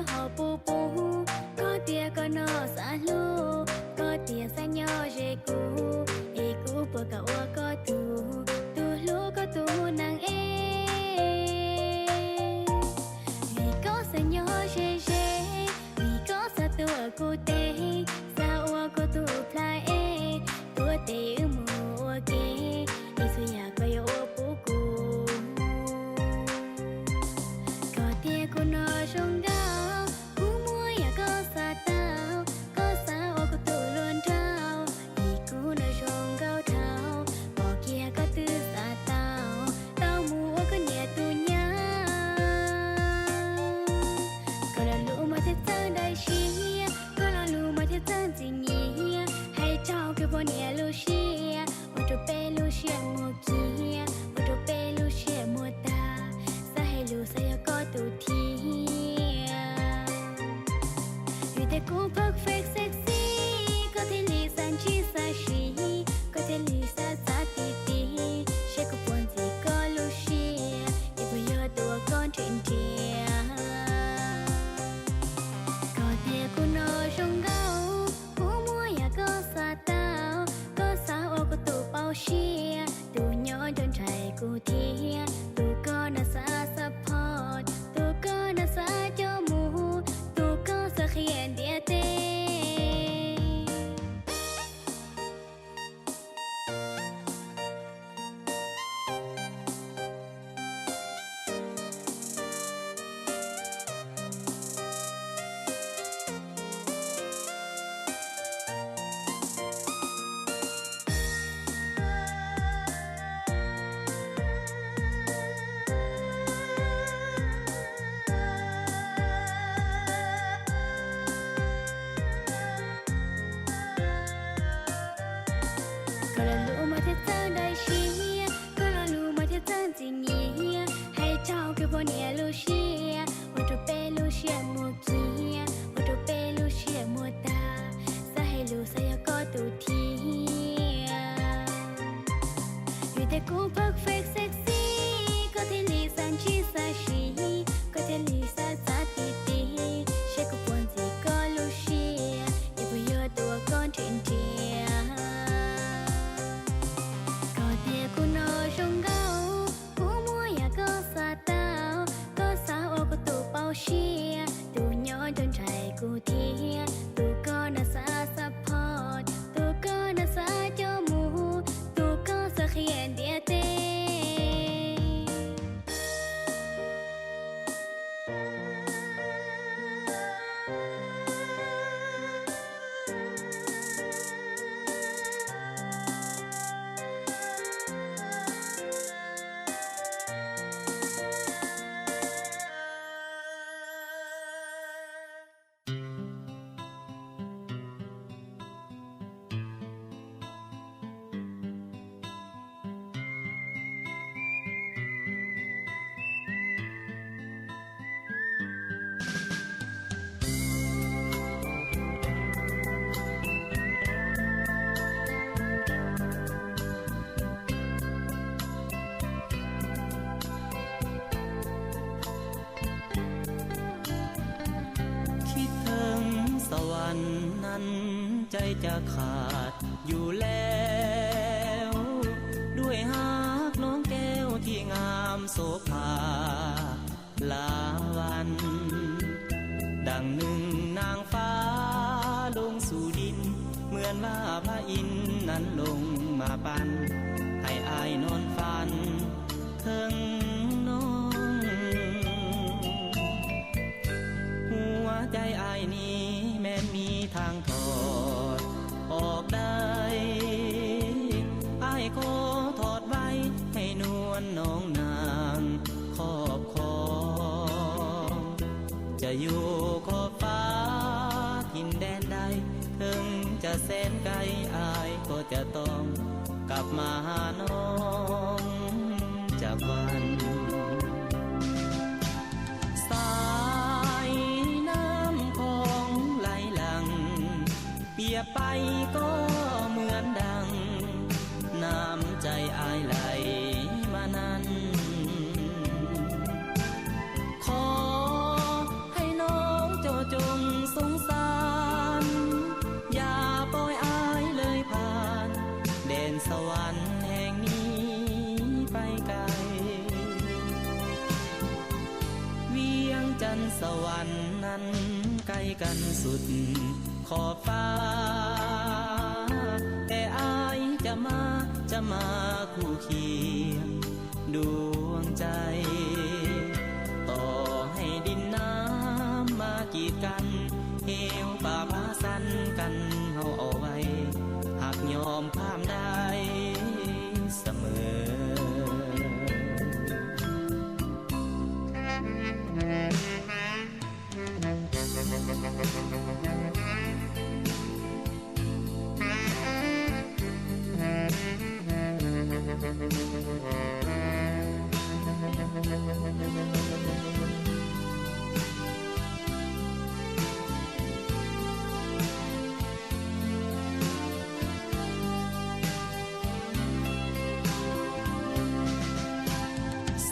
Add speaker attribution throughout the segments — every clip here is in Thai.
Speaker 1: หอปูปูก็เตียก็นอสาลูก็เตียสัญญาเจกูเอกูปะกะวะก็ตูลูก็ตูนางเอวีก็สัญญาเจเจวีก็สะตัวกูเตสาวะก็ตูพลายเอตัวเตอุโมเกเอสุยาก็ยอปูกูก็เตียกูนอชงดาวกูมัวยาก็สะตาวก็สาวะก็ตูลวนเท้าอีกูนอชงเก้าเท้าบอกเกียก็ตือสะตาวเต้ามูก็เนี่ยตุญาก็ละรู้มาที่เจ้าได้เชียก็ละรู้มาที่เจ้าจริงเงียให้เจ้าคือบ่เนี่ยลูเชียว่าจะเป็นลูเชียมัวเกียว่าจะเป็นลูเชียมัวตาสะให้ลูสะยก็ตุทีอยู่แต่กู perfect sexy ก็ที่ลิสันชีซาชีก็ที่ลิซาซาติติเชกูปวนสิก็ลูเชียอีบ่ยอตัวก่อนทินเทียก็เตียกูนอชงเกากูมัวยาก็สะตาวก็สาวก็ตูเป้าเชียตูย้อนจนใจกูเทียตูก็น่าสาซัพพอร์ตตูก็น่าสาเจ้าหมูตูก็สะเขียนเดียเตก็ละรู้มาที่เจ้าได้เชียก็ละรู้มาที่เจ้าจริงเงียให้เจ้าคือบ่เนี่ยลูเชียว่าจะเป็นลูเชียมัวเกียว่าจะเป็นลูเชียมัวตาสะให้ลูสะยก็ตุทีอยู่แต่กู perfect sexy ก็ที่ลิสันชีซาชีก็ที่ลิซาซาติติเชกูปวนสิก็ลูเชียอีบ่ยอตัวก่อนทินเทียก็เตียกูนอชงเกากูมัวยาก็สะตาวก็สาวก็ตูเป้าเชียตูย้อนจนใจกูเทียตูก็น่าสาซัพพอร์ตตูก็น่าสาเจ้าหมูตูก็สะเขียนเดียเต
Speaker 2: สวรรค์นั้นใจจะขาดอยู่แล้วด้วยหากน้องแก้วที่งามโสภาลาวันดังหนึ่งนางฟ้าลงสู่ดินเหมือนว่าพระอินทร์นั้นลงมาปั้นให้อายนอนฝันถึงน้องหัวใจอายนี้แม้นมีทางถอดออกได้อายขอถอดไว้ให้นวลน้องนางครอบครองจะอยู่ขอบฟ้าทินแดนใดถึงจะแสนไกลอายก็จะต้องกลับมาหาน้องจากวันสายน้ำของไหลหลังเปียกไปก็เหมือนดังน้ำใจอายไหลมานั้นขอให้น้อง วรรค์แห่งนี้ไปไกลเวียงจันทร์สวรรค์นั้นไกลกันสุดขอบฟ้าแต่อายจะมาคู่เคียงดวงใจต่อให้ดินน้ำมากีดกันเหวป่าพาสันกันเฮาเอาไว้หากยอมความได้เสมอ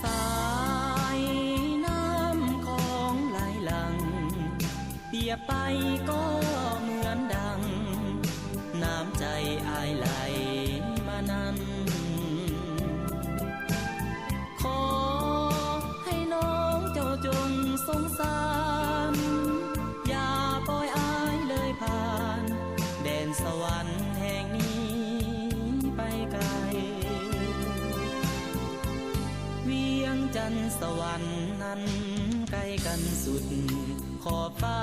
Speaker 2: สายน้ำของไหลหลังเปรียบไปก็เหมือนดังน้ำใจอายไหลมานำขอให้น้องเจ้าจงสงสารอย่าปล่อยอายเลยผ่านแดนสวรรค์แห่งนี้ไปไกลเวียงจันทร์สวรรค์นั้นไกลกันสุดขอบฟ้า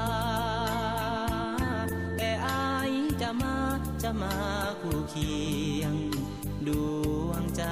Speaker 2: แต่อายจะมาคู่เคียงดวงใจ